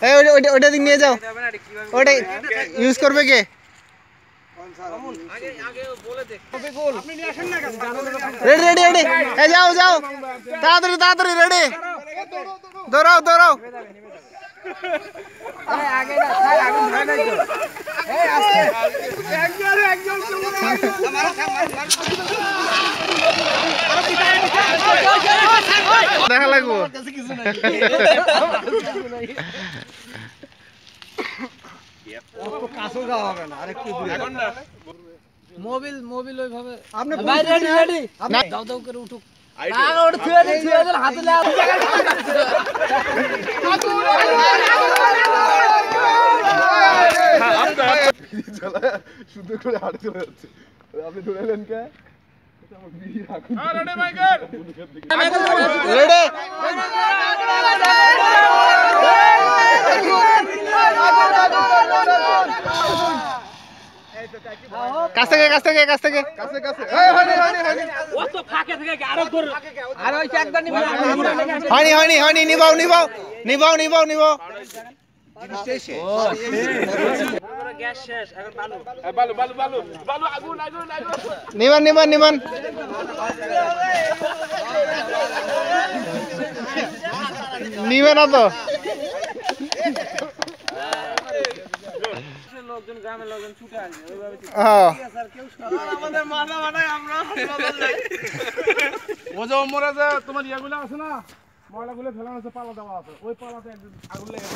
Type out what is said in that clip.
এই ওটা দিক নিয়ে যাও, ওটা ইউজ করবে কে? রেডি রেডি রেডি, এই যাও যাও, তাড়াতাড়ি তাড়াতাড়ি, রেডি, দৌড়াও দৌড়াও। দেখা লাগবো। মোবিল মোবিল ওইভাবে আপনি রেডি রেডি দাও দাও করে উঠুক। ওটা ছুঁয়ে দে হাতে লাগা। সুন্দর করে হাঁটে চলে যাচ্ছে, আপনি ধরেলেন কে? রেডি, কাছ থেকে কাছ থেকে কাছ থেকে কাছে কাছে, এই হয়নি হয়নি হয়নি, ও তো ফাঁকে থেকে আরো ধর, আর ওই একবার নিবা। হয়নি হয়নি হয়নি, নিবাও নিবাও নিবাও নিবাও নিবাও। গ্যাস শেষ, এখন বালু। বালু বালু বালু বালু, আগুন আগুন আগুন, নিবান নিবান নিবান, নিবে না তো। লোকজন গ্রামের লোকজন ছুটে আসবে ওইভাবে। আমাদের মাথা মাথায় আমরা হাসপাতাল যাই। ও যে মরে যে তোমার ইয়াগুলো আছে না, ময়লাগুলো ফেলানো আছে, পালা দেওয়া আছে, ওই পালাতে আগুন লেগে